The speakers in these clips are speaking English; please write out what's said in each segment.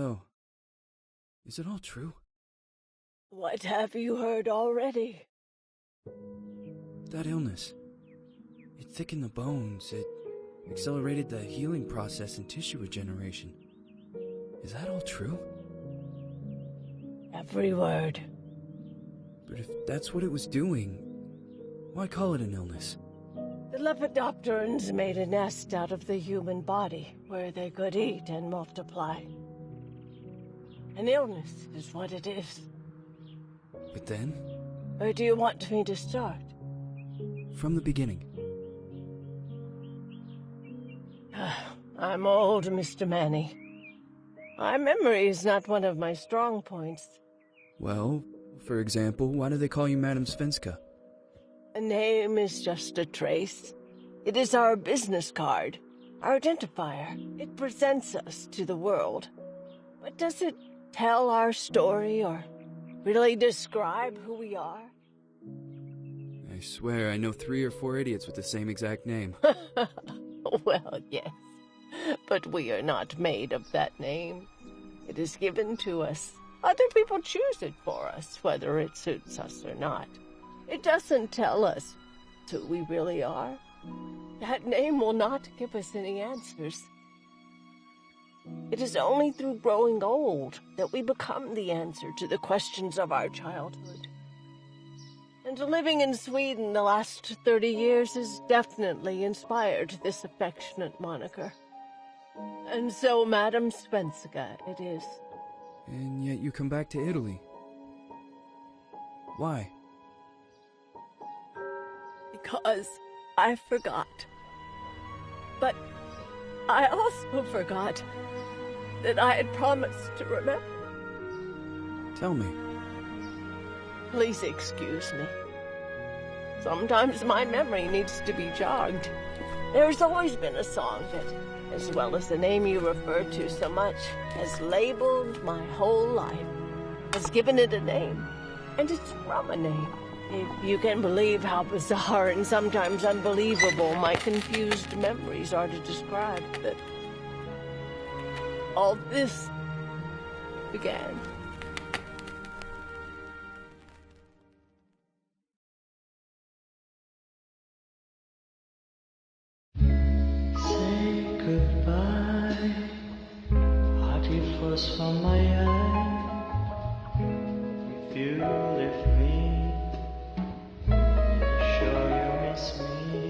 So, is it all true? What have you heard already? That illness. It thickened the bones. It accelerated the healing process and tissue regeneration. Is that all true? Every word. But if that's what it was doing, why call it an illness? The Lepidopterans made a nest out of the human body where they could eat and multiply. An illness is what it is. But then? Where do you want me to start? From the beginning. I'm old, Mr. Manny. My memory is not one of my strong points. Well, for example, why do they call you Madam Svenska? A name is just a trace. It is our business card, our identifier. It presents us to the world. But does it tell our story or really describe who we are? I swear I know 3 or 4 idiots with the same exact name. Well, yes. But we are not made of that name. It is given to us. Other people choose it for us, whether it suits us or not. It doesn't tell us who we really are. That name will not give us any answers. It is only through growing old that we become the answer to the questions of our childhood. And living in Sweden the last 30 years has definitely inspired this affectionate moniker. And so, Madam Svenska, it is. And yet you come back to Italy. Why? Because I forgot. But I also forgot that I had promised to remember. Tell me. Please excuse me. Sometimes my memory needs to be jogged. There's always been a song that, as well as the name you refer to so much, has labeled my whole life, has given it a name, and it's from a name. If you can believe how bizarre and sometimes unbelievable my confused memories are to describe that all this began. Say goodbye, hearty frost from my eye. If you leave me, sure you miss me.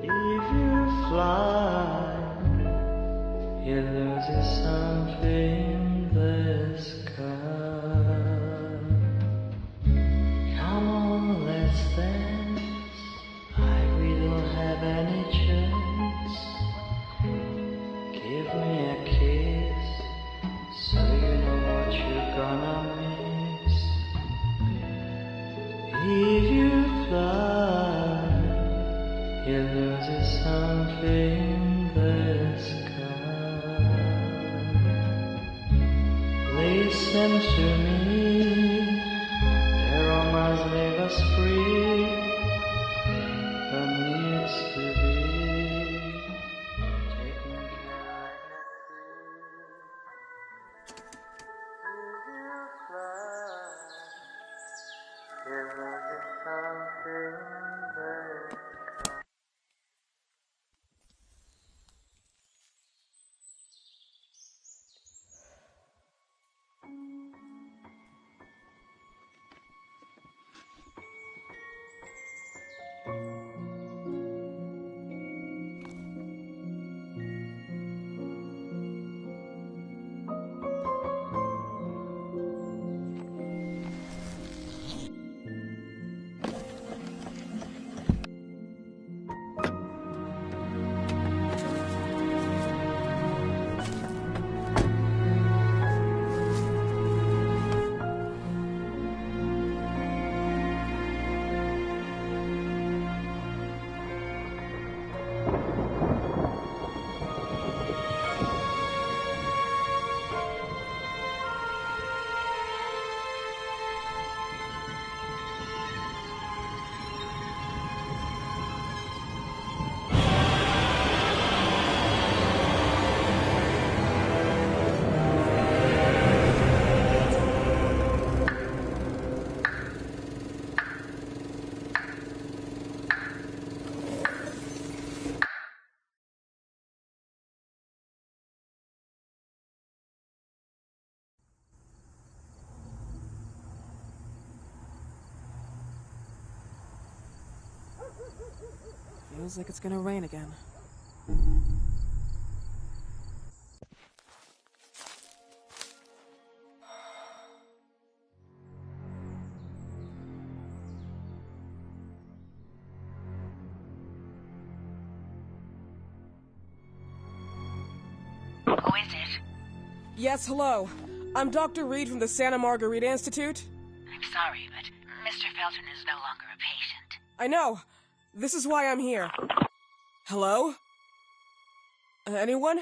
If you fly, you lose something in the sky. Come on, let's dance. We don't have any chance. Give me a kiss, so you know what you're gonna miss. If you fly, you lose something in the sky. Listen to me, the romance leave us free. Needs to be taken care of. Feels like it's gonna rain again. Who is it? Yes, hello. I'm Dr. Reed from the Santa Margarita Institute. I'm sorry, but Mr. Felton is no longer a patient. I know. This is why I'm here. Hello? Anyone?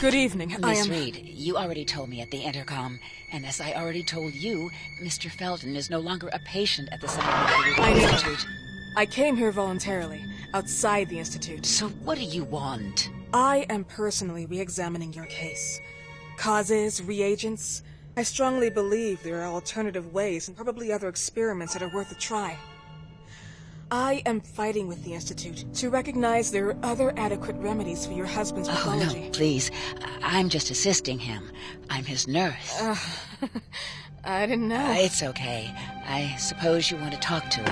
Good evening. Miss Reed, you already told me at the intercom, and as I already told you, Mr. Felton is no longer a patient at the Santa Institute. I came here voluntarily, outside the Institute. So what do you want? I am personally re-examining your case. Causes, reagents. I strongly believe there are alternative ways and probably other experiments that are worth a try. I am fighting with the Institute to recognize there are other adequate remedies for your husband's pathology. Oh, no, please. I'm just assisting him. I'm his nurse. I didn't know. It's okay. I suppose you want to talk to him.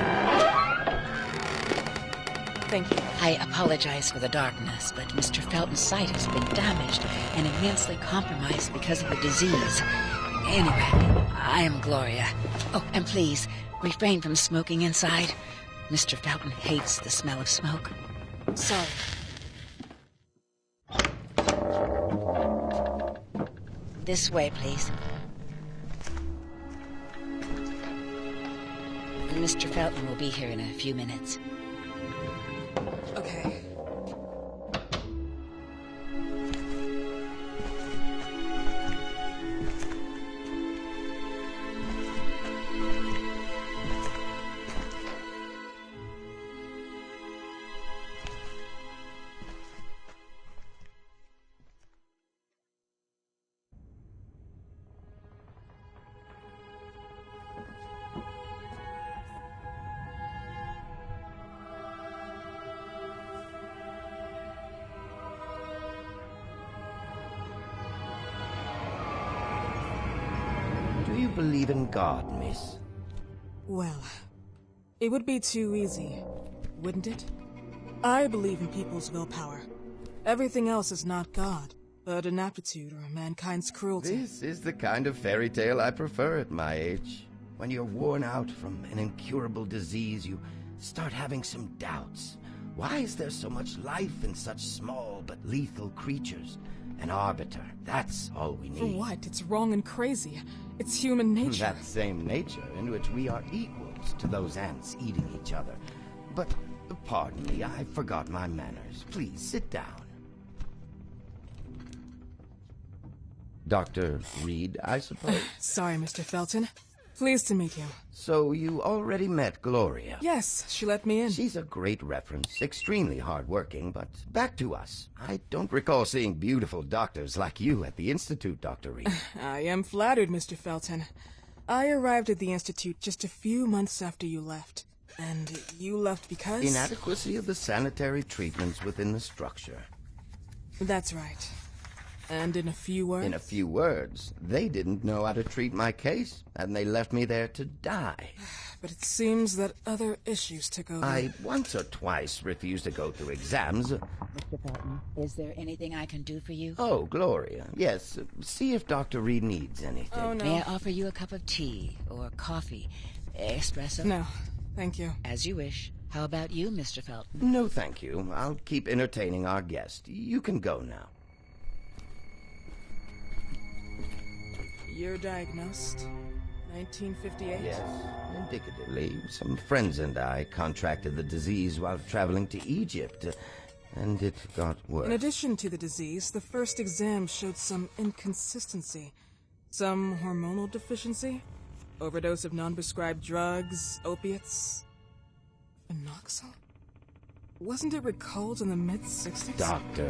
Thank you. I apologize for the darkness, but Mr. Felton's sight has been damaged and immensely compromised because of the disease. Anyway, I am Gloria. Oh, and please, refrain from smoking inside. Mr. Felton hates the smell of smoke. Sorry. This way, please. Mr. Felton will be here in a few minutes. Okay. Do you believe in God, miss? Well, it would be too easy, wouldn't it? I believe in people's willpower. Everything else is not God, but an aptitude or mankind's cruelty. This is the kind of fairy tale I prefer at my age. When you're worn out from an incurable disease, you start having some doubts. Why is there so much life in such small but lethal creatures? An arbiter, that's all we need. For what? It's wrong and crazy. It's human nature. That same nature in which we are equals to those ants eating each other. But, pardon me, I forgot my manners. Please, sit down. Dr. Reed, I suppose? Sorry, Mr. Felton. Pleased to meet you. So you already met Gloria? Yes, she let me in. She's a great reference, extremely hardworking, but back to us. I don't recall seeing beautiful doctors like you at the Institute, Dr. Reed. I am flattered, Mr. Felton. I arrived at the Institute just a few months after you left. And you left because? Inadequacy of the sanitary treatments within the structure. That's right. And in a few words? In a few words, they didn't know how to treat my case, and they left me there to die. But it seems that other issues took over. I once or twice refused to go through exams. Mr. Felton, is there anything I can do for you? Oh, Gloria, yes. See if Dr. Reed needs anything. Oh, no. May I offer you a cup of tea or coffee? Espresso? No, thank you. As you wish. How about you, Mr. Felton? No, thank you. I'll keep entertaining our guest. You can go now. You're diagnosed? 1958? Yes, indicatively. Some friends and I contracted the disease while traveling to Egypt, and it got worse. In addition to the disease, the first exam showed some inconsistency. Some hormonal deficiency? Overdose of non-prescribed drugs, opiates? Anoxel? Wasn't it recalled in the mid-60s? Doctor,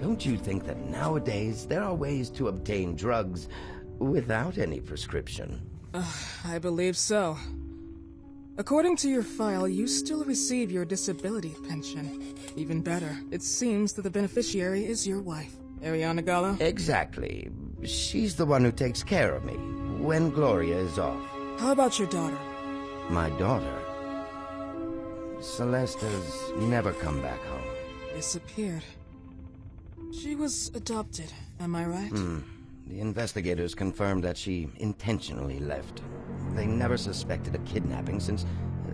don't you think that nowadays there are ways to obtain drugs without any prescription? I believe so. According to your file, you still receive your disability pension. Even better, it seems that the beneficiary is your wife, Ariana Gallo. Exactly. She's the one who takes care of me when Gloria is off. How about your daughter? My daughter? Celeste has never come back home. Disappeared. She was adopted, am I right? The investigators confirmed that she intentionally left. They never suspected a kidnapping since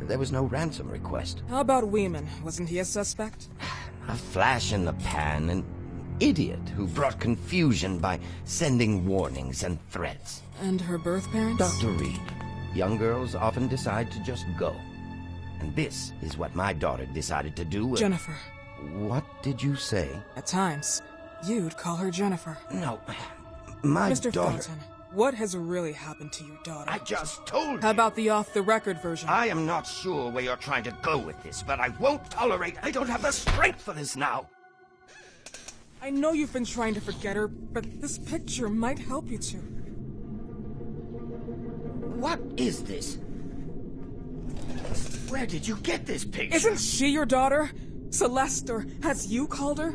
there was no ransom request. How about Weeman? Wasn't he a suspect? A flash in the pan, an idiot who brought confusion by sending warnings and threats. And her birth parents? Dr. Reed, young girls often decide to just go. And this is what my daughter decided to do. Jennifer. What did you say? At times, you'd call her Jennifer. No, my Mr. daughter... Felton, what has really happened to your daughter? I just told you. How about the off-the-record version? I am not sure where you're trying to go with this, but I won't tolerate... I don't have the strength for this now. I know you've been trying to forget her, but this picture might help you to. What is this? Where did you get this picture? Isn't she your daughter? Celeste, or has you called her?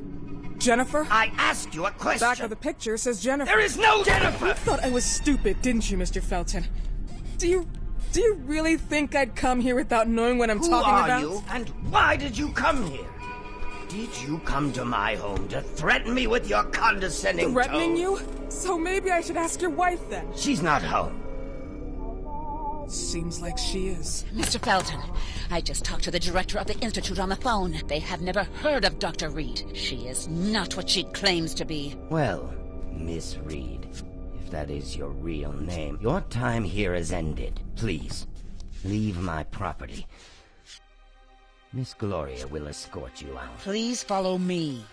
Jennifer? I asked you a question. Back of the picture says Jennifer. There is no Jennifer! You thought I was stupid, didn't you, Mr. Felton? Do you really think I'd come here without knowing what I'm talking about? Who are you, and why did you come here? Did you come to my home to threaten me with your condescending Threatening tone? you? So maybe I should ask your wife then. She's not home. Seems like she is. Mr. Felton, I just talked to the director of the Institute on the phone. They have never heard of Dr. Reed. She is not what she claims to be. Well, Miss Reed, if that is your real name, your time here has ended. Please, leave my property. Miss Gloria will escort you out. Please follow me.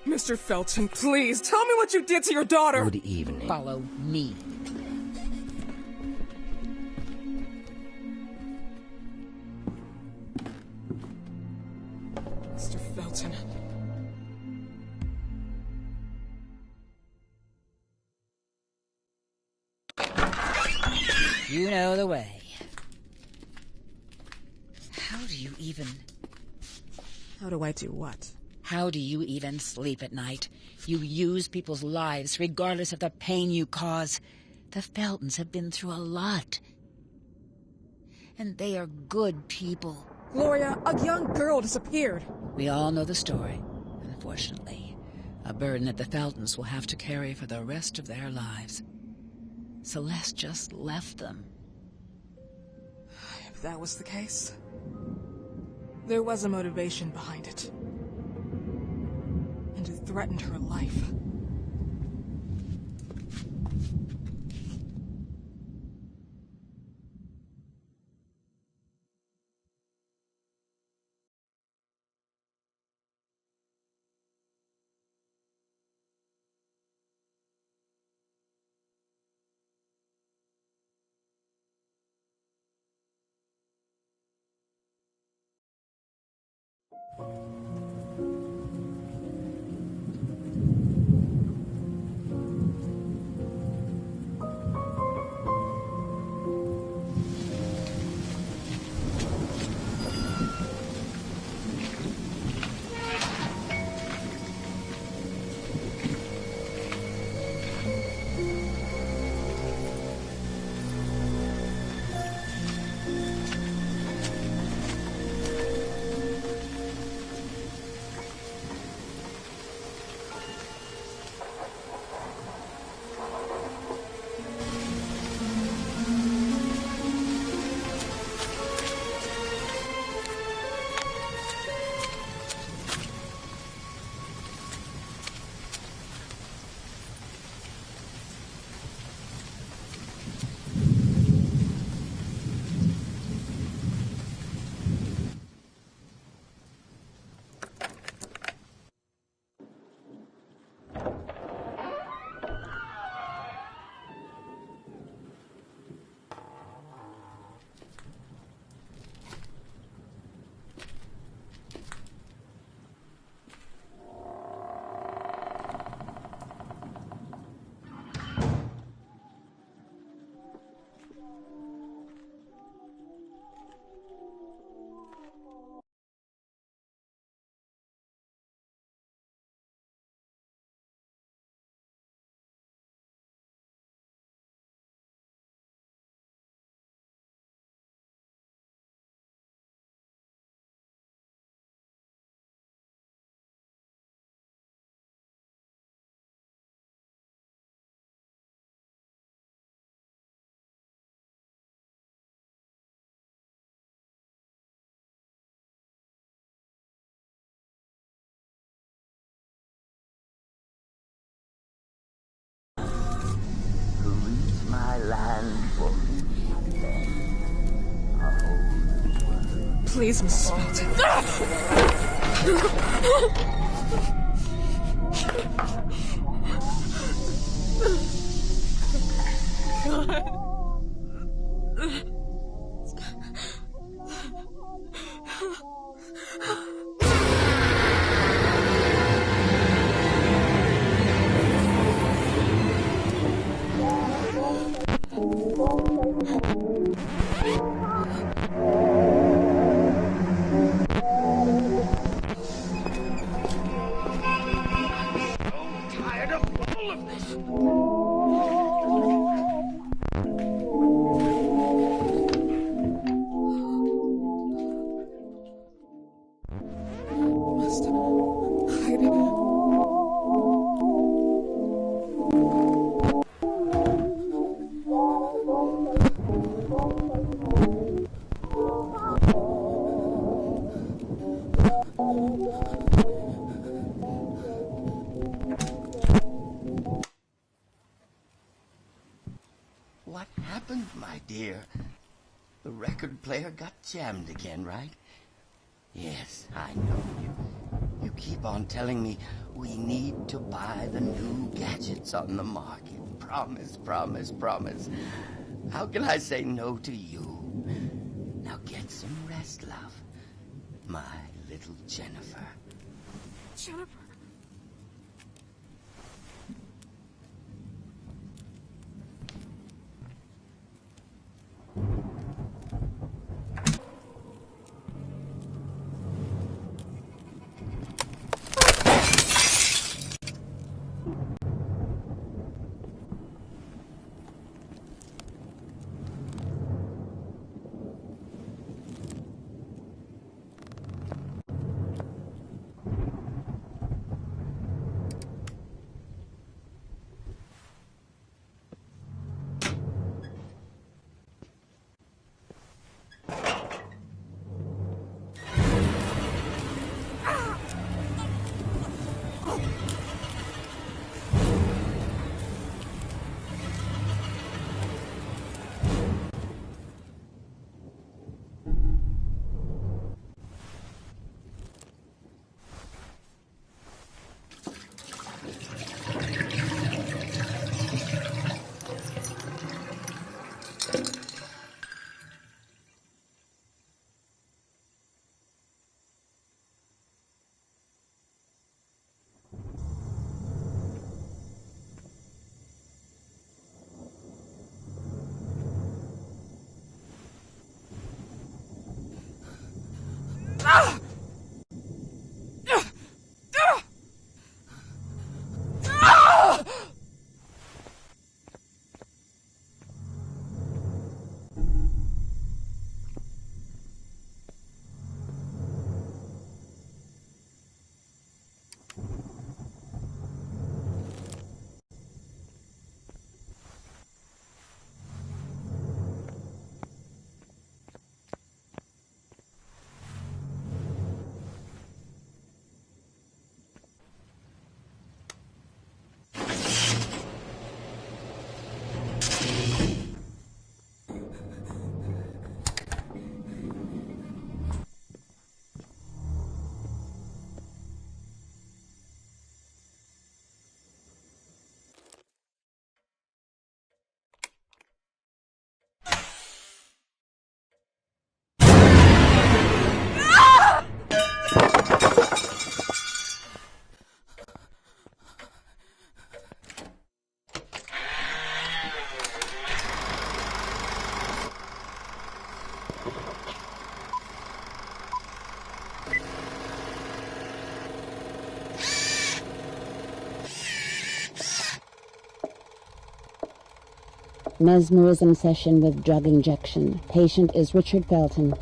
Mr. Felton, please, tell me what you did to your daughter! Good evening. Follow me. Mr. Felton. You know the way. How do you even... How do I do what? How do you even sleep at night? You use people's lives regardless of the pain you cause. The Feltons have been through a lot. And they are good people. Gloria, a young girl disappeared. We all know the story, unfortunately. A burden that the Feltons will have to carry for the rest of their lives. Celeste just left them. If that was the case, there was a motivation behind it. And it threatened her life. land for me. Please, Mrs. Felton. What happened, my dear? The record player got jammed again, right? Yes, I know. You keep on telling me we need to buy the new gadgets on the market. Promise, promise, promise. How can I say no to you? Now get some rest, love. My little Jennifer. Jennifer. Mesmerism session with drug injection. Patient is Richard Felton.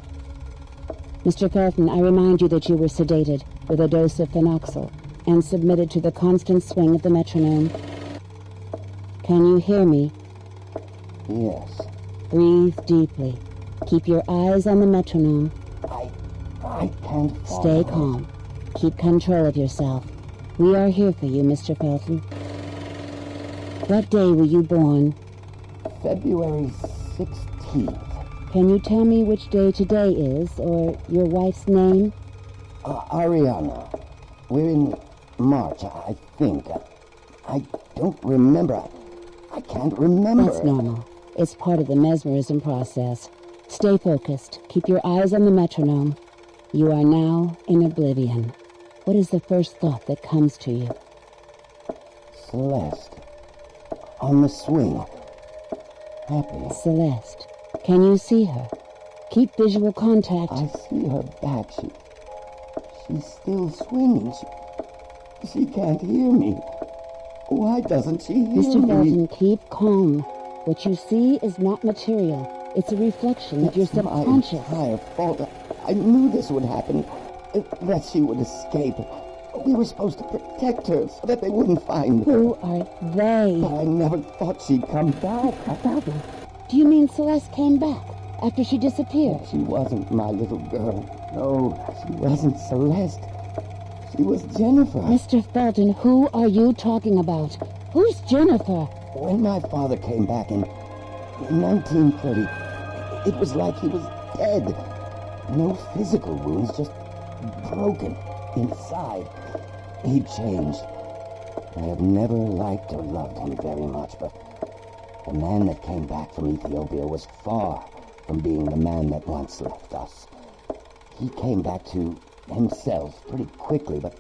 Mr. Felton, I remind you that you were sedated with a dose of Thnaxal and submitted to the constant swing of the metronome. Can you hear me? Yes. Breathe deeply. Keep your eyes on the metronome. I can't follow. Stay calm. Keep control of yourself. We are here for you, Mr. Felton. What day were you born? February 16th. Can you tell me which day today is, or your wife's name? Ariana. We're in March, I think. I don't remember. I can't remember. That's normal. It's part of the mesmerism process. Stay focused. Keep your eyes on the metronome. You are now in oblivion. What is the first thought that comes to you? Celeste. On the swing. Happy. Celeste. Can you see her? Keep visual contact. I see her back. She's still swinging. She can't hear me. Why doesn't she hear Mr. me? Felton, keep calm. What you see is not material. It's a reflection of your subconscious. My entire fault. I knew this would happen. That she would escape. We were supposed to protect her so that they wouldn't find her. Who are they? But I never thought she'd come back. Do you mean Celeste came back after she disappeared? She wasn't my little girl. No, she wasn't Celeste. She was Jennifer. Mr. Felton, who are you talking about? Who's Jennifer? When my father came back in 1930, it was like he was dead. No physical wounds, just broken inside. He changed. I have never liked or loved him very much, but the man that came back from Ethiopia was far from being the man that once left us. He came back to himself pretty quickly, but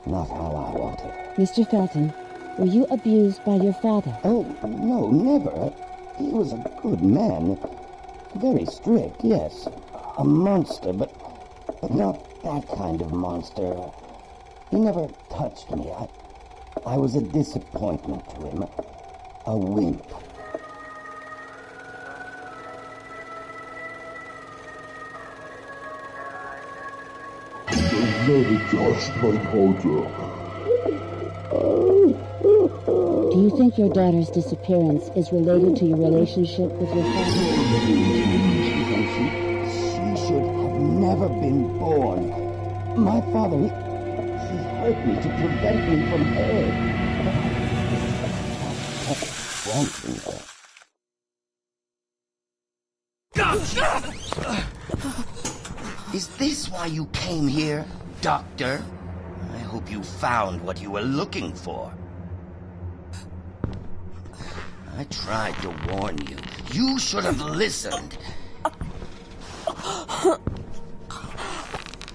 not how I wanted. Mr. Felton, were you abused by your father? Oh, no, never. He was a good man. Very strict, yes. A monster, but not that kind of monster. He never touched me. I was a disappointment to him. A wimp. Do you think your daughter's disappearance is related to your relationship with your father? She should have never been born. My father, he hurt me to prevent me from her. Is this why you came here, Doctor? I hope you found what you were looking for. I tried to warn you. You should have listened.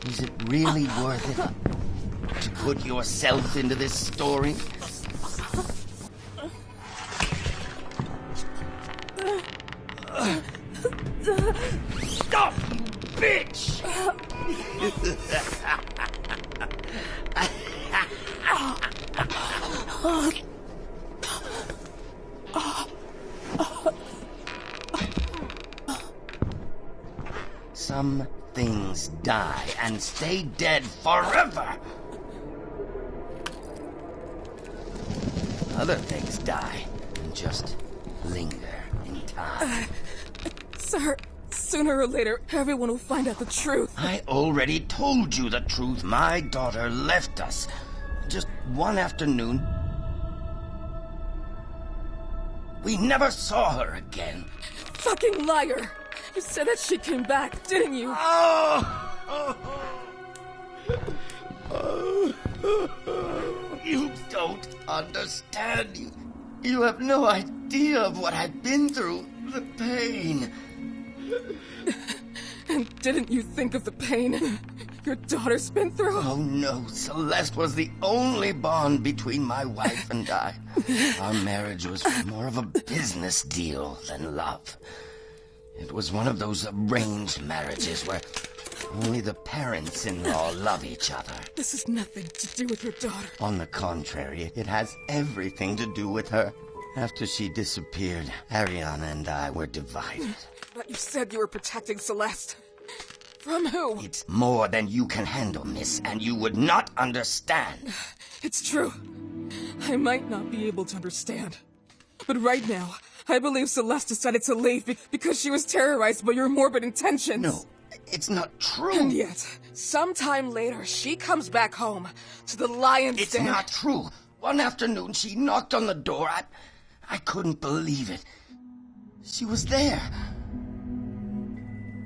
Is it really worth it to put yourself into this story? Stop, you bitch! Some things die and stay dead forever. Other things die and just linger in time. Sir, sooner or later, everyone will find out the truth. I already told you the truth. My daughter left us just one afternoon. We never saw her again. Fucking liar! You said that she came back, didn't you? You don't understand. You have no idea of what I've been through. The pain. And didn't you think of the pain your daughter's been through? Oh, no. Celeste was the only bond between my wife and I. Our marriage was more of a business deal than love. It was one of those arranged marriages where only the parents-in-law love each other. This has nothing to do with your daughter. On the contrary, it has everything to do with her. After she disappeared, Ariana and I were divided. But you said you were protecting Celeste. From who? It's more than you can handle, miss, and you would not understand. It's true. I might not be able to understand. But right now, I believe Celeste decided to leave because she was terrorized by your morbid intentions. No, it's not true. And yet, sometime later, she comes back home to the lion's It's den. not true. One afternoon, she knocked on the door. I couldn't believe it. She was there.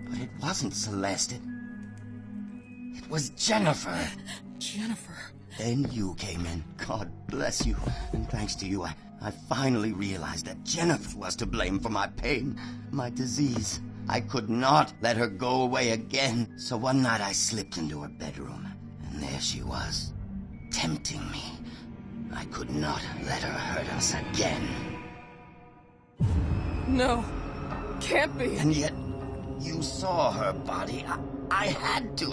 But it wasn't Celeste. It was Jennifer. Jennifer. Then you came in. God bless you. And thanks to you, I finally realized that Jennifer was to blame for my pain, my disease. I could not let her go away again. So one night I slipped into her bedroom, and there she was, tempting me. I could not let her hurt us again. No. Can't be. And yet, you saw her body. I had to.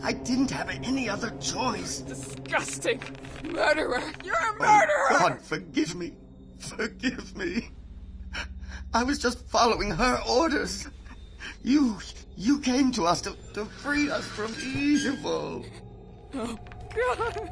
I didn't have any other choice. Disgusting. Murderer. You're a murderer! Oh, God, forgive me. Forgive me. I was just following her orders. You came to us to free us from evil. Oh, God.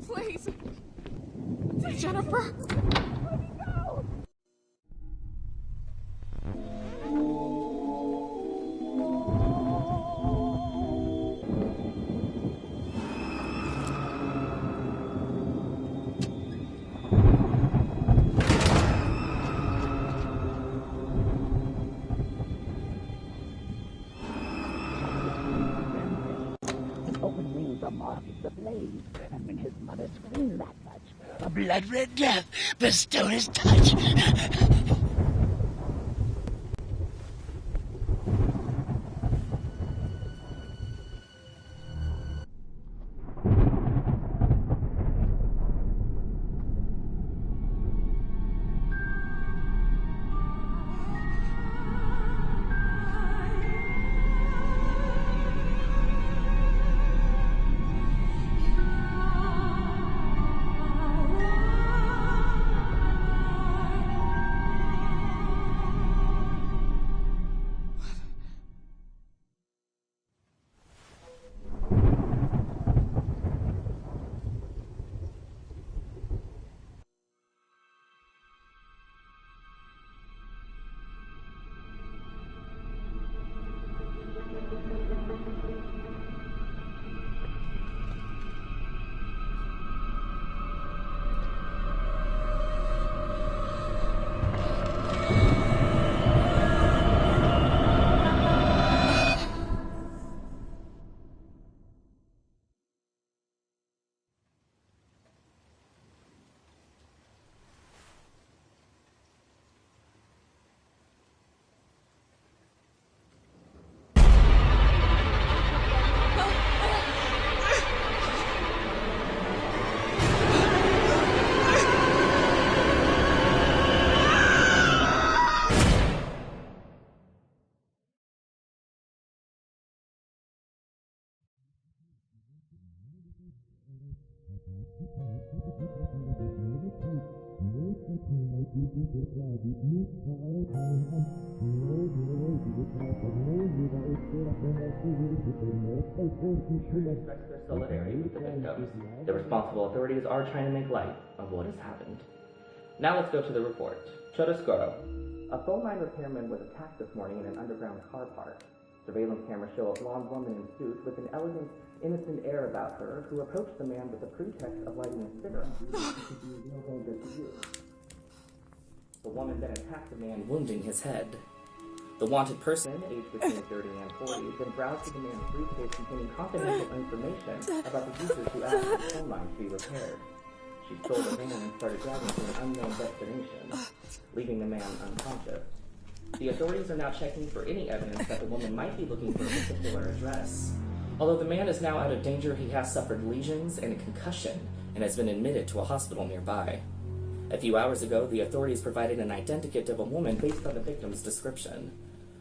Please. Jennifer. Open wings are marked the blade, and when his mother screamed that much, a blood-red death bestowed his touch. Express their solidarity with the victims. The responsible authorities are trying to make light of what has happened. Now let's go to the report. Chodoscoro. A phone line repairman was attacked this morning in an underground car park. Surveillance cameras show a blonde woman in suit with an elegant, innocent air about her who approached the man with the pretext of lighting a cigarette. No danger to you. The woman then attacked the man, wounding his head. The wanted person, aged between 30 and 40, then browsed through the man's briefcase containing confidential information about the users who asked for the phone line to be repaired. She stole the van and started driving to an unknown destination, leaving the man unconscious. The authorities are now checking for any evidence that the woman might be looking for a particular address. Although the man is now out of danger, he has suffered lesions and a concussion and has been admitted to a hospital nearby. A few hours ago, the authorities provided an identikit of a woman based on the victim's description.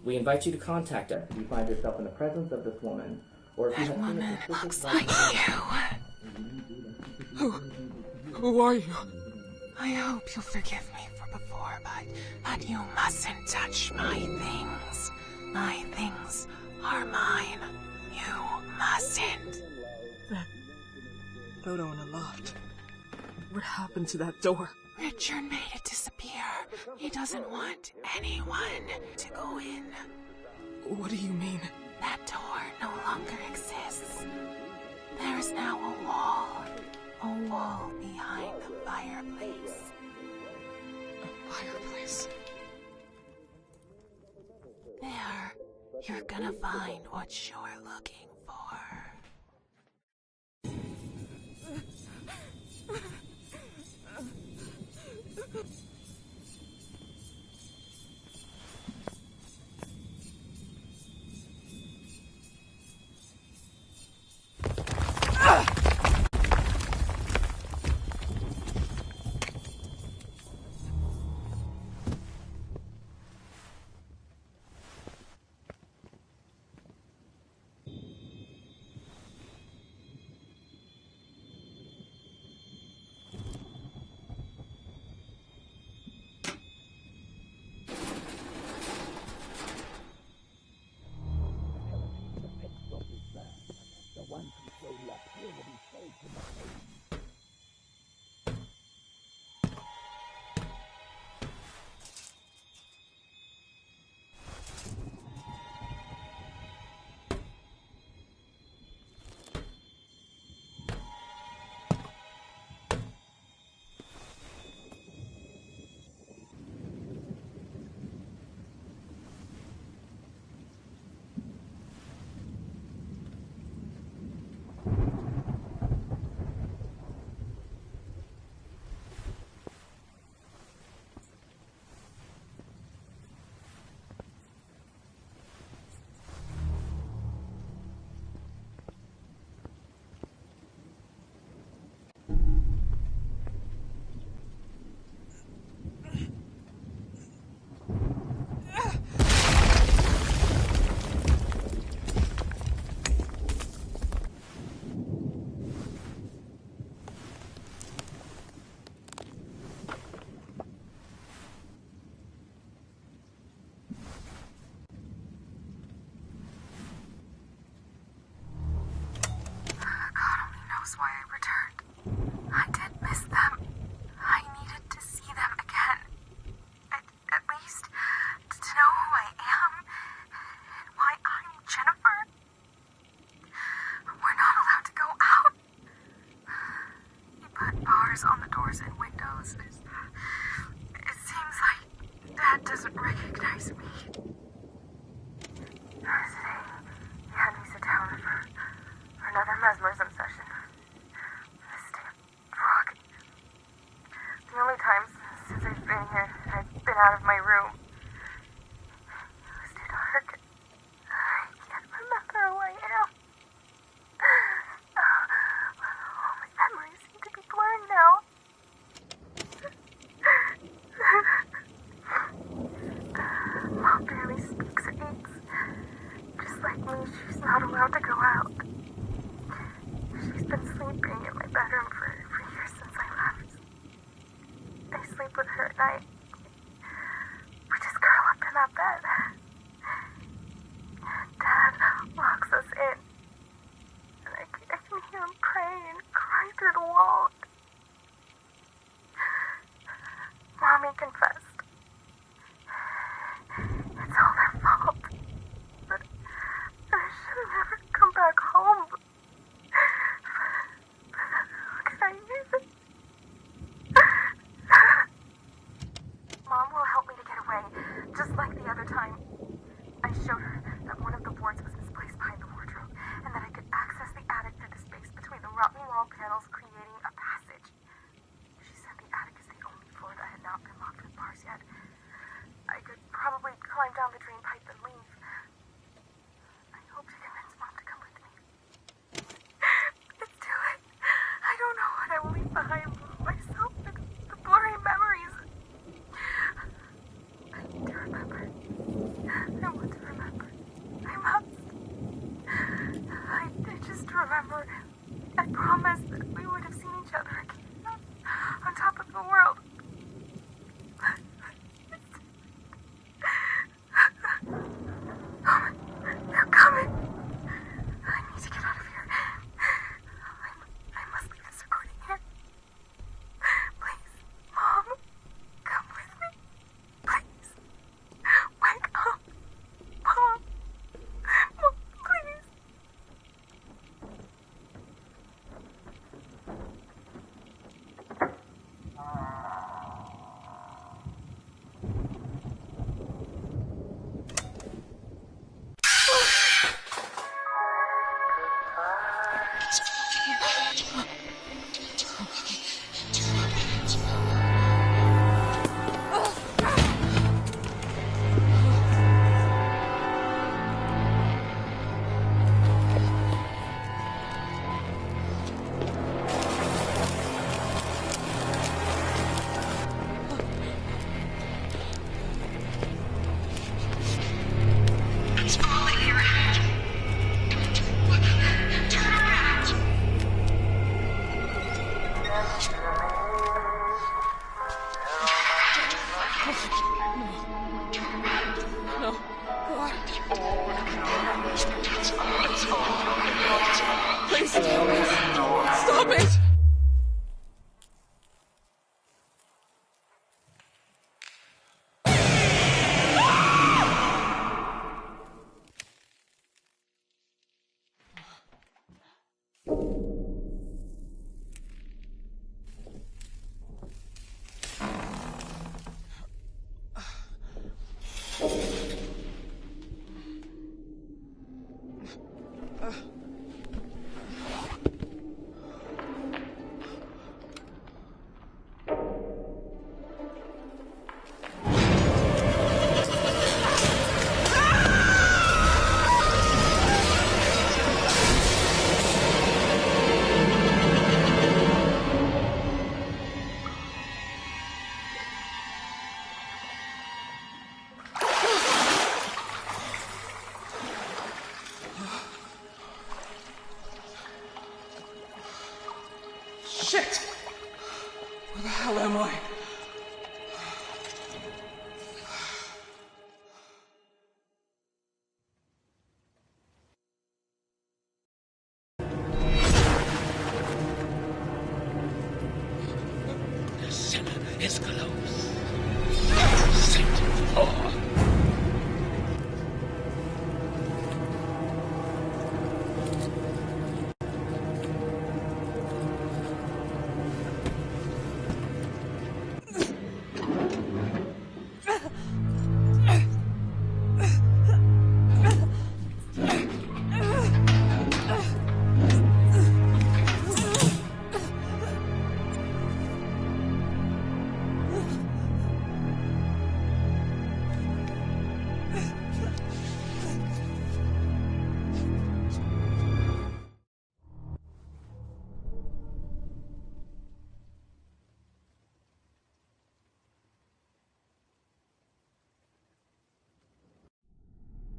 We invite you to contact us if you find yourself in the presence of this woman, or if you have seen a suspicious Who are you? I hope you'll forgive me for before, but you mustn't touch my things. My things are mine. You mustn't. That photo in the loft. What happened to that door? Richard made it disappear. He doesn't want anyone to go in. What do you mean? That door no longer exists. There is now a wall behind the fireplace. A fireplace? There, you're gonna find what you're looking for. Why I returned. I did miss them. I needed to see them again. At least to know who I am and why I'm Jennifer. We're not allowed to go out. He put bars on the doors and windows. It seems like Dad doesn't recognize me. Today, he had me sit down for another mesmerism session. The only times since I've been here, I've been out of my room. It was too dark. I can't remember who I am. All my memories seem to be blurring now. Mom barely speaks or eats. Just like me, she's not allowed to go out. She's been sleeping in my bedroom for years since I left. I sleep with her at night. We just curl up in that bed. Dad locks us in. And I can hear him pray and cry through the wall. Mommy confessed. It's all their fault. But I should have never come back home. How can I use it? Mom will help me to get away, just like the other time. forever. I promised that we would have seen each other again. On top of the world. They're coming. I need to get out of here. I must leave this recording here. Please, Mom, come with me. Please. Wake up. Mom. Mom, please. Please, stop it! Shit! Where the hell am I? The sinner is close. Saint for.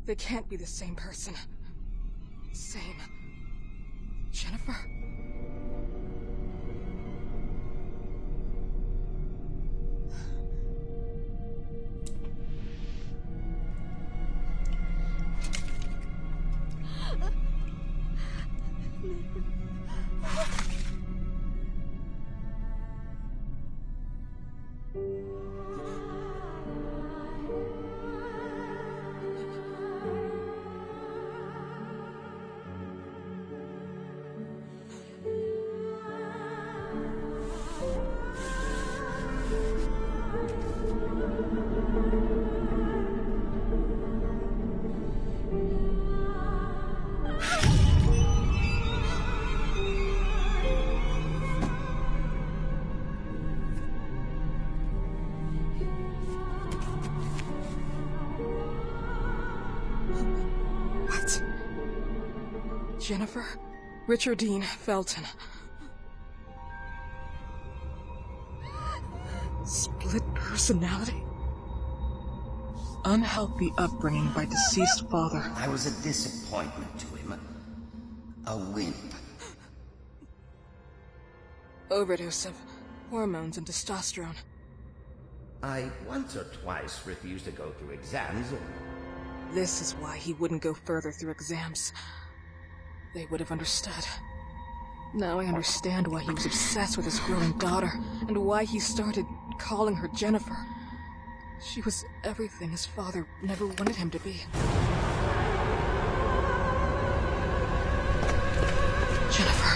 They can't be the same person. Same. Jennifer? Jennifer Richardine Felton. Split personality? Unhealthy upbringing by deceased father. I was a disappointment to him. A wimp. overdose of hormones and testosterone. I once or twice refused to go through exams. This is why he wouldn't go further through exams. They would have understood. Now I understand why he was obsessed with his growing daughter, and why he started calling her Jennifer. She was everything his father never wanted him to be. Jennifer.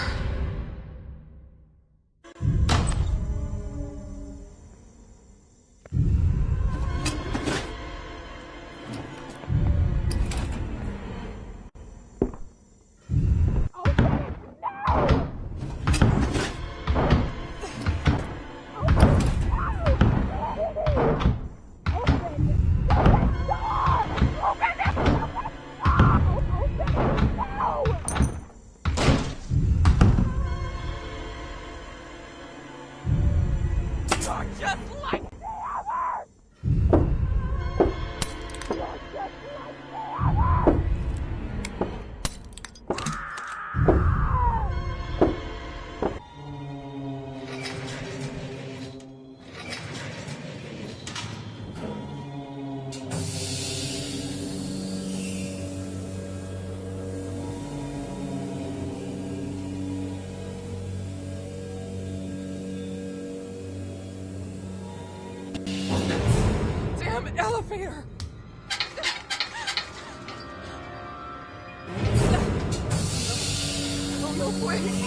Elevator! Oh, no, please!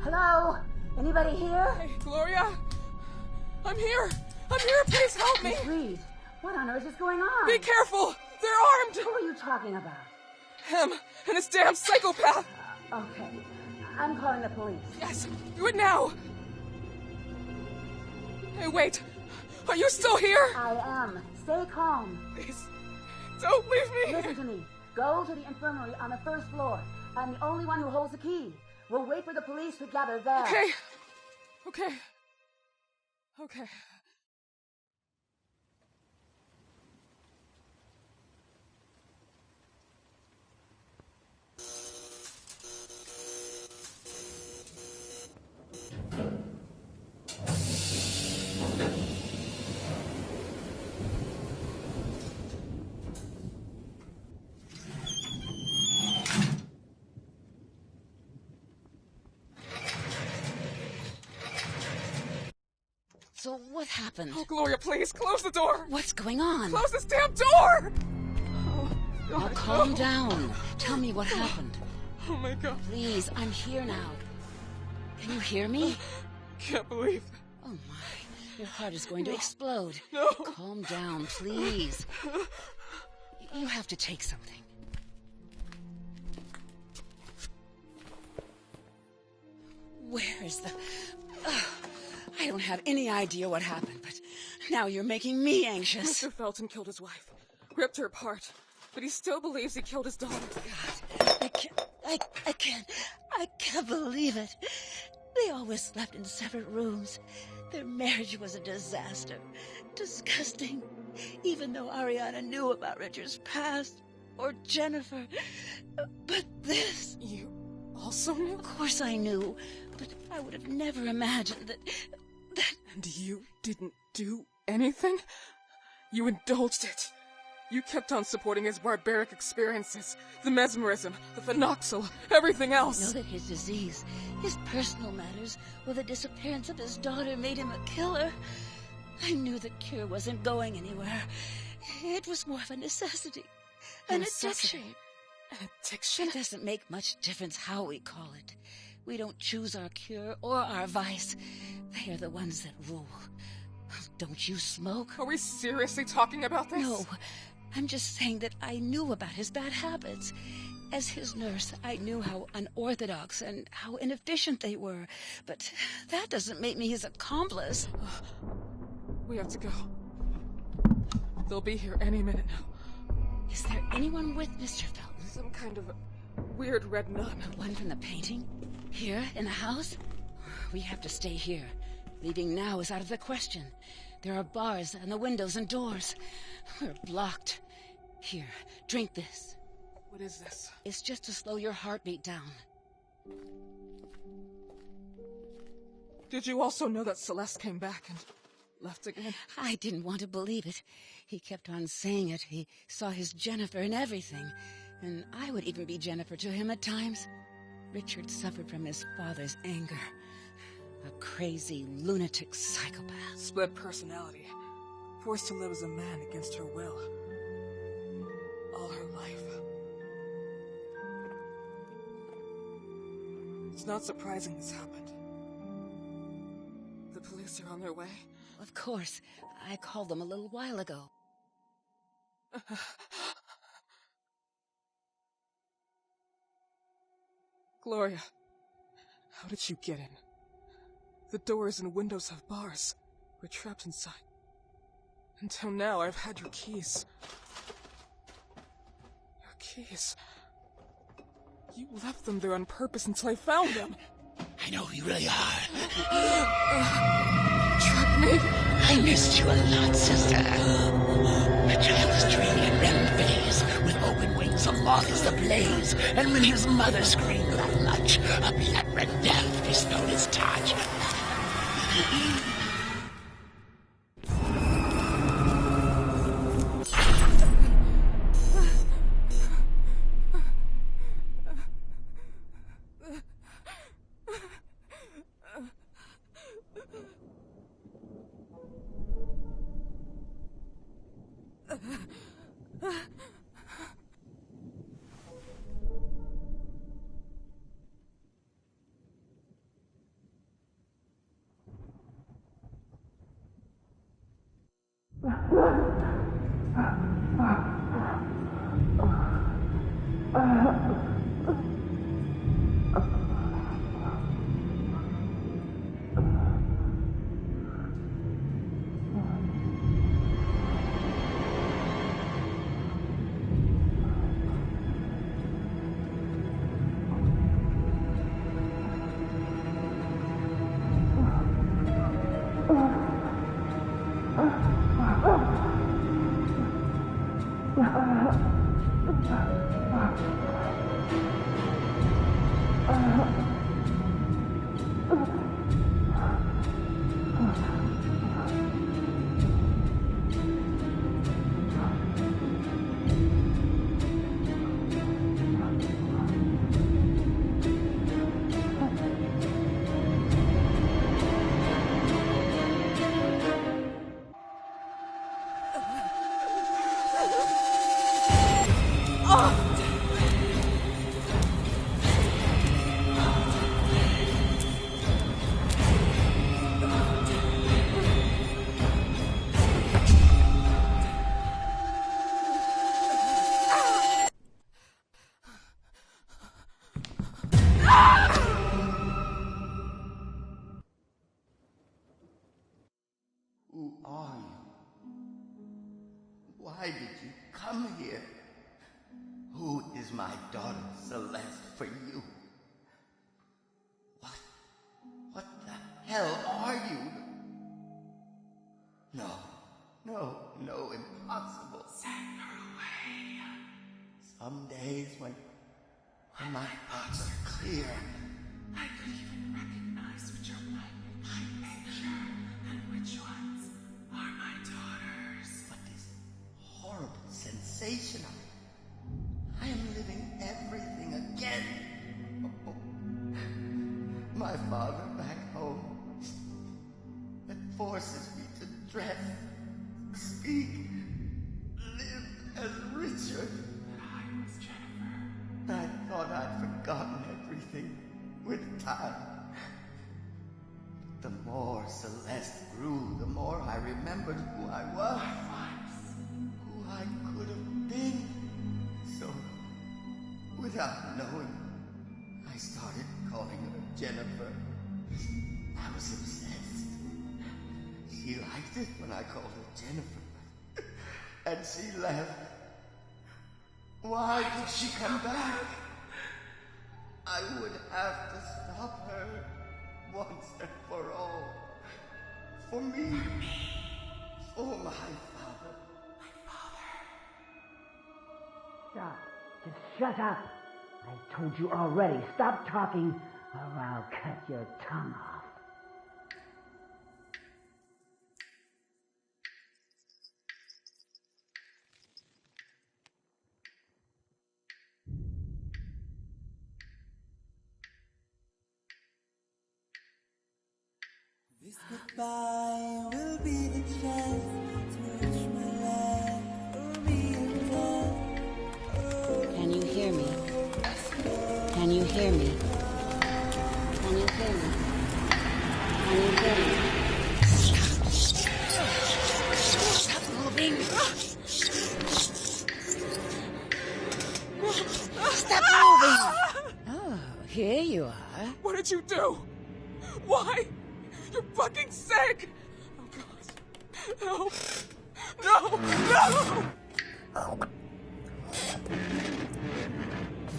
Hello? Anybody here? Hey, Gloria? I'm here! I'm here! Please help me! Miss Reed, what on earth is going on? Be careful! They're armed! Who are you talking about? Him and his damn psychopath! Okay. I'm calling the police. Yes, do it now! Hey, wait! Are you still here? I am. Stay calm. Please, don't leave me! Listen to me. Go to the infirmary on the first floor. I'm the only one who holds the key. We'll wait for the police to gather there. Okay. Okay. Okay. So what happened? Oh, Gloria, please, close the door! What's going on? Close this damn door! Oh, God, Now calm no. down. Tell me what happened. Oh, my God. Please, I'm here now. Can you hear me? Can't believe. Oh, my. Your heart is going to explode. No. Calm down, please. You have to take something. Where is the... I don't have any idea what happened, but now you're making me anxious. Mr. Felton killed his wife, ripped her apart, but he still believes he killed his daughter. God, I can't believe it. They always slept in separate rooms. Their marriage was a disaster. Disgusting. Even though Ariana knew about Richard's past, or Jennifer. But this... You also knew? Of course I knew, but I would have never imagined that... And you didn't do anything? You indulged it. You kept on supporting his barbaric experiences, the mesmerism, the phenoxyl, everything else. I know that his disease, his personal matters, or the disappearance of his daughter made him a killer. I knew the cure wasn't going anywhere. It was more of a necessity. An addiction. An addiction? It doesn't make much difference how we call it. We don't choose our cure or our vice. They are the ones that rule. Don't you smoke? Are we seriously talking about this? No. I'm just saying that I knew about his bad habits. As his nurse, I knew how unorthodox and how inefficient they were. But that doesn't make me his accomplice. We have to go. They'll be here any minute now. Is there anyone with Mr. Felton? Some kind of weird red nun. The one from the painting? Here, in the house? We have to stay here. Leaving now is out of the question. There are bars and the windows and doors. We're blocked. Here, drink this. What is this? It's just to slow your heartbeat down. Did you also know that Celeste came back and left again? I didn't want to believe it. He kept on saying it. He saw his Jennifer in everything. And I would even be Jennifer to him at times. Richard suffered from his father's anger. A crazy, lunatic psychopath. Split personality. Forced to live as a man against her will. All her life. It's not surprising this happened. The police are on their way? Of course. I called them a little while ago. Gloria, how did you get in? The doors and windows have bars. We're trapped inside. Until now, I've had your keys. Your keys. You left them there on purpose until I found them. I know who you really are. Trap me? I missed you a lot, sister. The child's dreaming in REM phase, with open wings of moths ablaze, and when his mother screamed that much, a blood-red death bestowed his touch. Who are you? Why did you come here? Who is my daughter Celeste for you? What the hell are you? No, impossible. Send her away. Some days when my thoughts are clear, I could even recognize which are my picture and which ones are my daughters. But this horrible sensation, I am living everything again. My father back home, that forces me to dress, speak, live as Richard. But I was Jennifer. I thought I'd forgotten everything with time. But the more Celeste grew, the more I remembered who I was, who I could have been. So, without knowing, I started calling her Jennifer. I was obsessed. She liked it when I called her Jennifer. And she left. Why did she come back? I would have to stop her once and for all. For me. For my father. Stop. Just shut up. I told you already. Stop talking, or I'll cut your tongue off. This goodbye will be the chance to reach my life for me and death. Can you hear me? Can you hear me? Can you hear me? Can you hear me? Stop moving! Stop moving! Oh, here you are. What did you do? Why? You're fucking sick! Oh, God. No! No! No!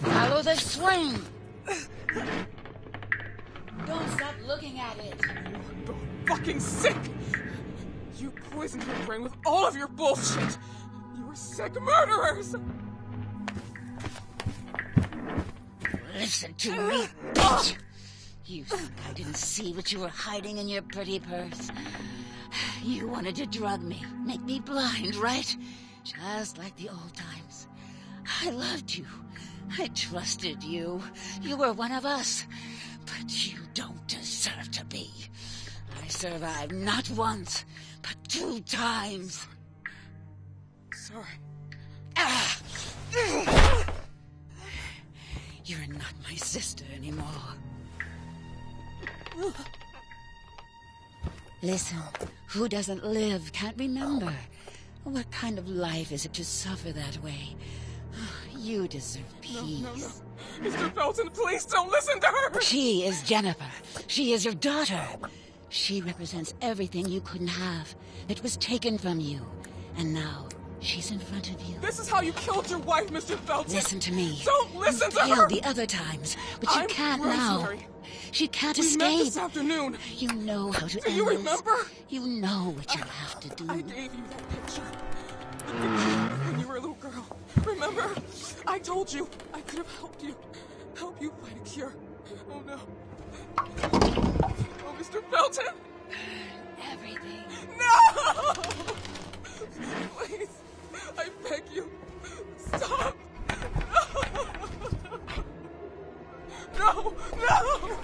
Follow the swing! Don't stop looking at it! You're fucking sick! You poisoned your brain with all of your bullshit! You're sick murderers! Listen to me, bitch! You think I didn't see what you were hiding in your pretty purse? You wanted to drug me, make me blind, right? Just like the old times. I loved you. I trusted you. You were one of us. But you don't deserve to be. I survived not once, but 2 times. Sorry. Ah! You're not my sister anymore. Listen, who doesn't live can't remember. What kind of life is it to suffer that way? You deserve peace. No, no, no. Mr. Felton, please don't listen to her! She is Jennifer. She is your daughter. She represents everything you couldn't have. It was taken from you. And now, she's in front of you. This is how you killed your wife, Mr. Felton! Listen to me. Don't listen to her! You killed the other times, but you can't now. She can't escape. We met this afternoon. You know how to end this. Do you remember? You know what you have to do. I gave you that picture. When you were a little girl. Remember? I told you I could have helped you. Help you find a cure. Oh no. Oh, Mr. Felton! Everything. No! Please. I beg you. Stop. No! No!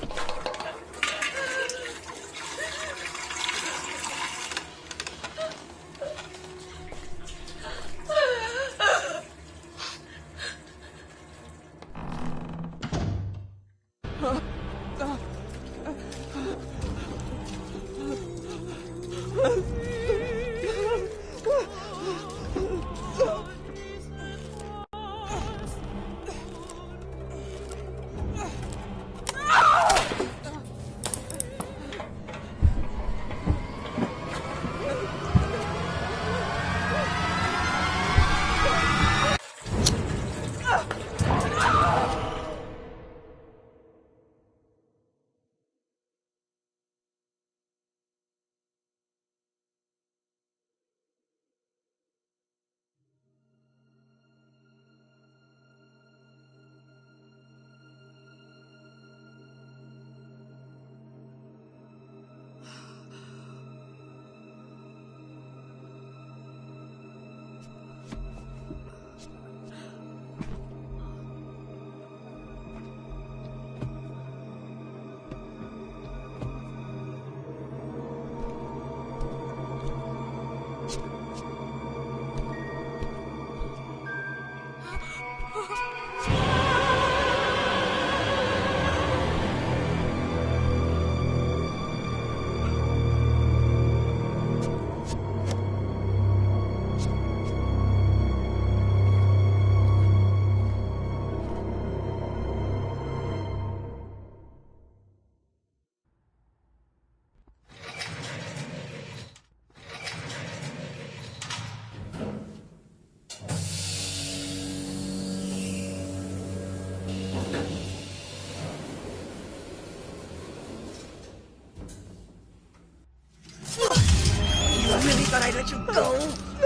No,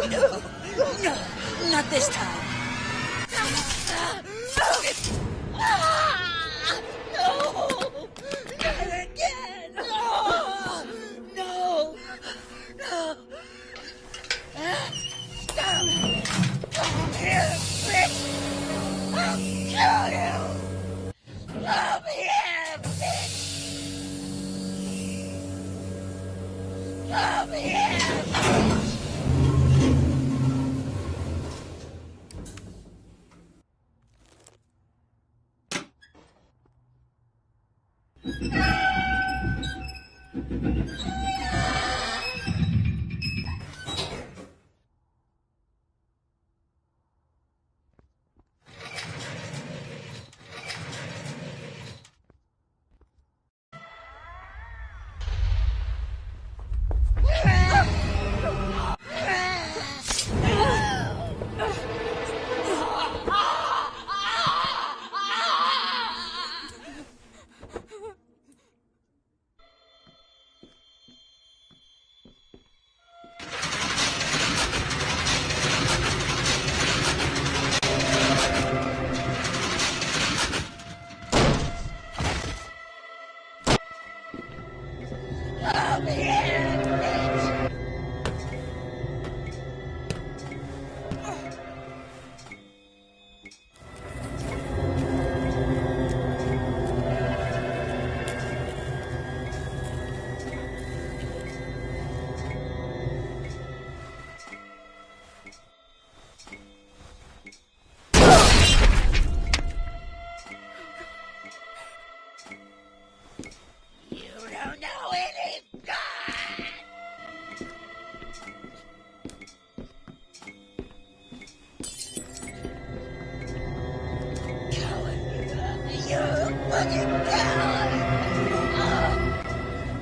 no, no, not this time. No, not again. No, no, no. Stop. Come here, bitch. I'll kill you. Come here, bitch. Come here, bitch.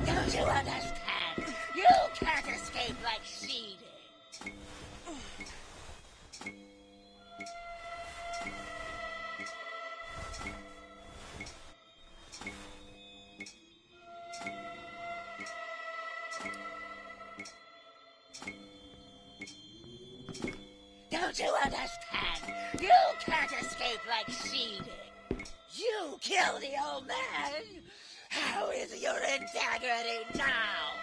Don't you understand? You can't escape like she did. Don't you understand? You can't escape like she did. You killed the old man. How is your integrity now?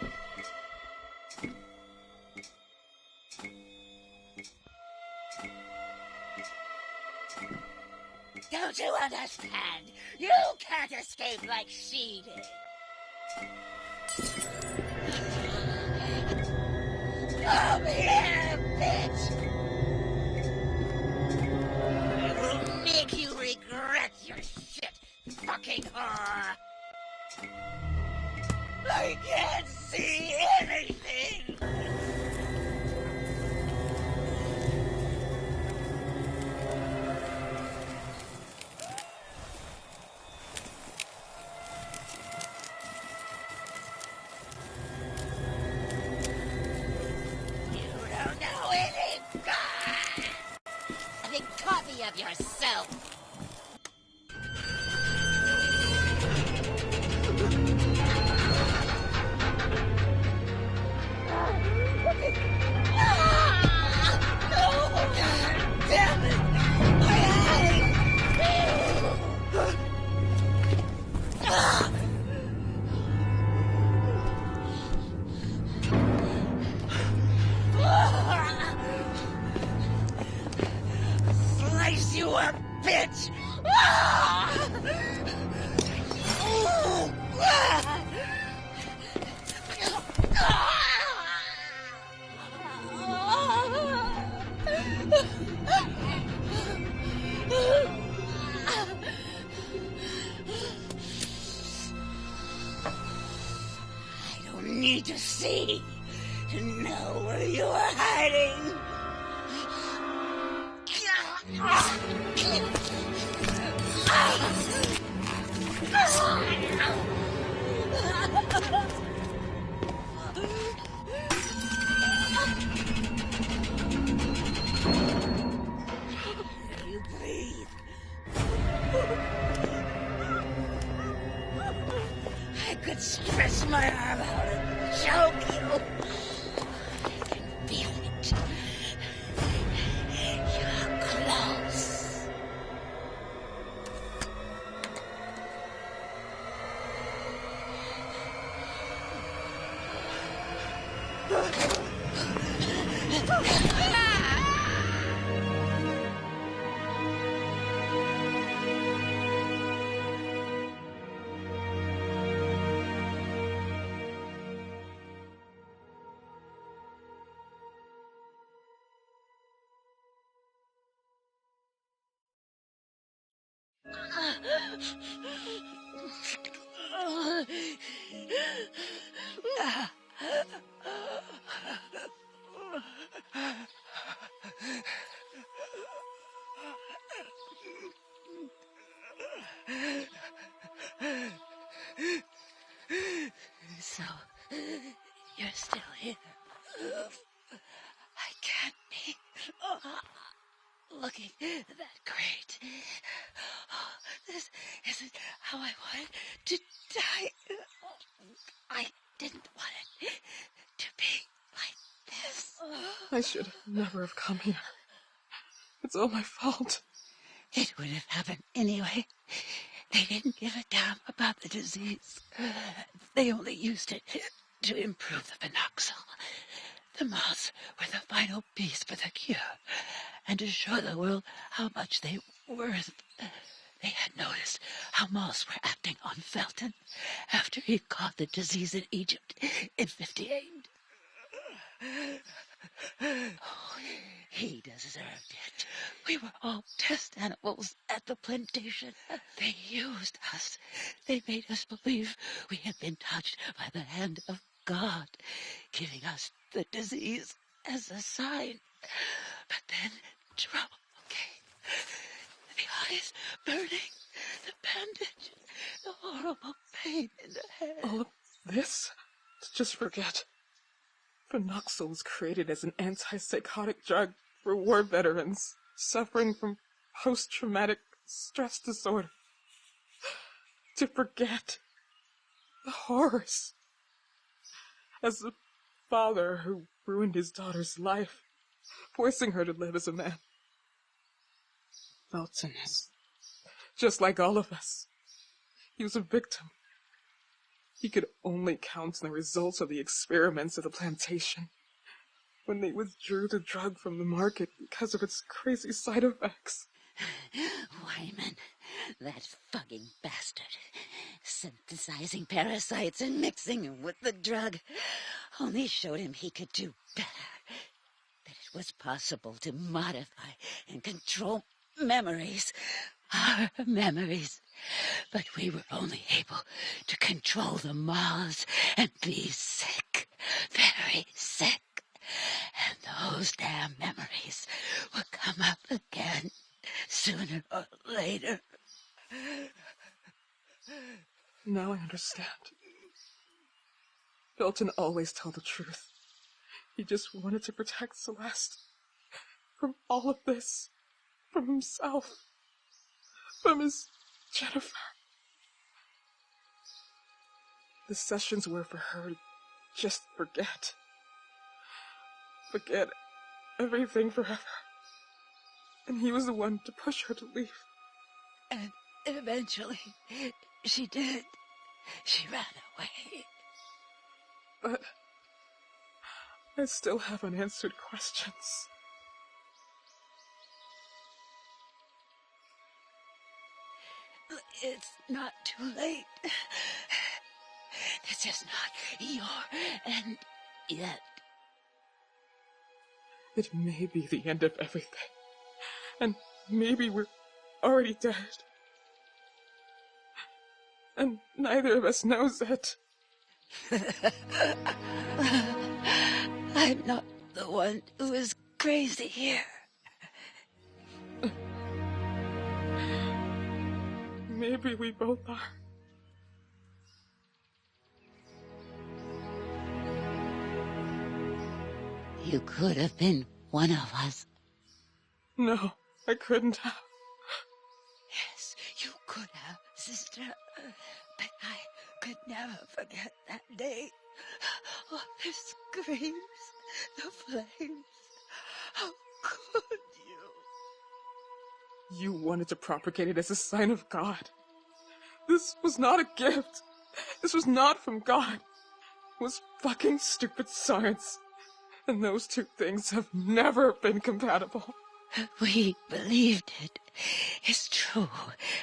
Don't you understand? You can't escape like she did. Come here, bitch! I will make you regret your shit, fucking whore! I can't see anything! Of yourself. Damn it! My eyes! Slice you up, bitch! I don't need to see to know where you are hiding. You breathe. I could stretch my arm out and choke you. I can feel it. So, you're still here. I can't be looking that great. This isn't how I wanted to die. I didn't want it to be like this. I should never have come here. It's all my fault. It would have happened anyway. They didn't give a damn about the disease. They only used it to improve the phenoxyl. The moths were the final piece for the cure, and to show the world how much they were worth. They had noticed how moths were acting on Felton after he caught the disease in Egypt in 58. Oh, he deserved it. We were all test animals at the plantation. They used us. They made us believe we had been touched by the hand of God, giving us the disease as a sign. But then trouble came. The eyes burning, the bandage, the horrible pain in the head. All of this? Just forget. Phenoxyl was created as an antipsychotic drug for war veterans suffering from post-traumatic stress disorder. To forget the horrors. As a father who ruined his daughter's life, forcing her to live as a man. Felton is just like all of us. He was a victim. He could only count on the results of the experiments of the plantation when they withdrew the drug from the market because of its crazy side effects. Wyman, that fucking bastard, synthesizing parasites and mixing them with the drug, only showed him he could do better, that it was possible to modify and control memories, our memories. But we were only able to control the moths and be sick, very sick. And those damn memories would come up again, sooner or later. Now I understand. Felton always told the truth. He just wanted to protect Celeste. From all of this. From himself. From his Jennifer. The sessions were for her to just forget. Forget everything forever. And he was the one to push her to leave. And eventually, she did. She ran away. But I still have unanswered questions. It's not too late. This is not your end yet. It may be the end of everything. And maybe we're already dead. And neither of us knows it. I'm not the one who is crazy here. Maybe we both are. You could have been one of us. No, I couldn't have. Yes, you could have, sister. But I could never forget that day. Oh, the screams, the flames. How could you? You wanted to propagate it as a sign of God. This was not a gift. This was not from God. It was fucking stupid science. And those two things have never been compatible. We believed it. It's true,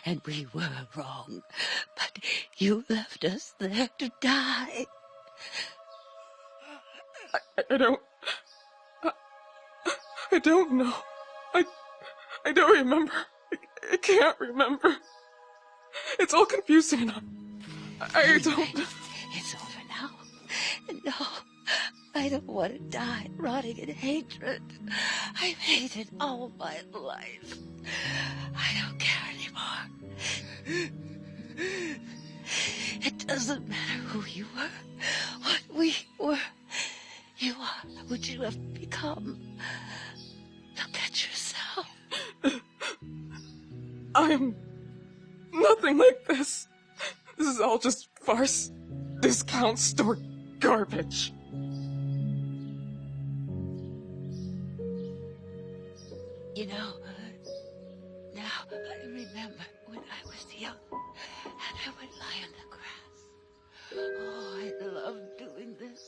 and we were wrong. But you left us there to die. I don't know. I don't remember. I can't remember. It's all confusing enough. I don't... It's over now. No, I don't want to die rotting in hatred. I've hated all my life. I don't care anymore. It doesn't matter who you were, what we were. You are what you have become. Look at yourself. I am nothing like this. This is all just farce, discount store garbage. You know, now I remember when I was young and I would lie on the grass. Oh, I loved doing this.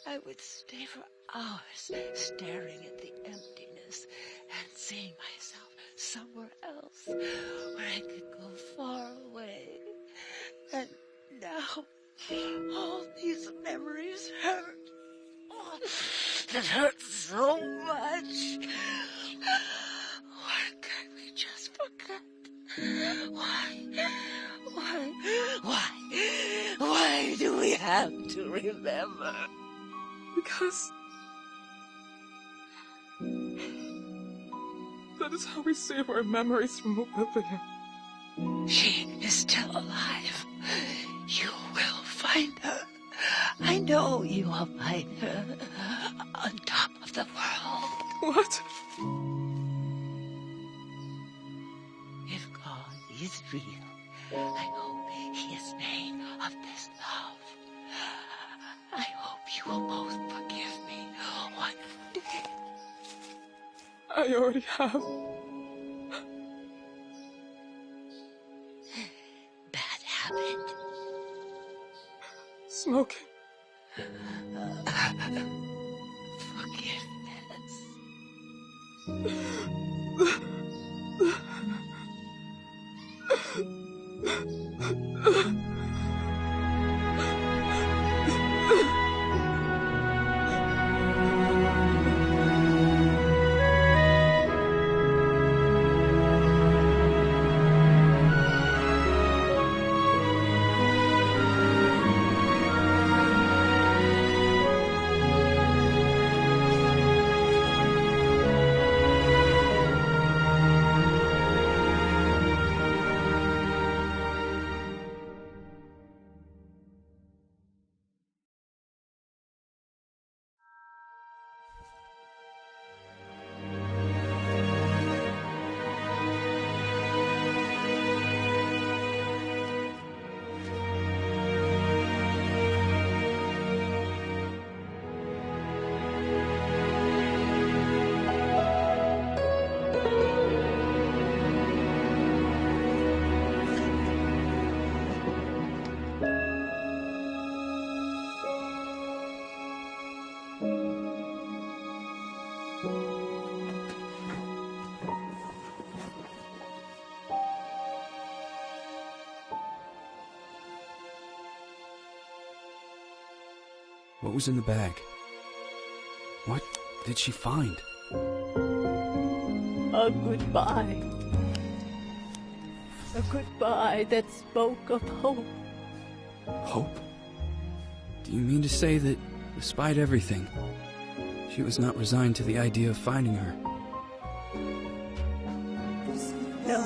I would stay for hours staring at the emptiness and seeing myself somewhere else where I could go far away. And now, all these memories hurt. Oh, it hurts so much. Why can't we just forget? Why do we have to remember? Because that is how we save our memories from oblivion. She is still alive. You will find her. I know you will find her on top of the world. What? If God is real, I hope he is made of this love. I hope you will both forgive me one day. I already have. Bad habit. Smoking. What was in the bag? What did she find? A goodbye. A goodbye that spoke of hope. Hope? Do you mean to say that, despite everything, she was not resigned to the idea of finding her? No.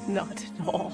Not at all.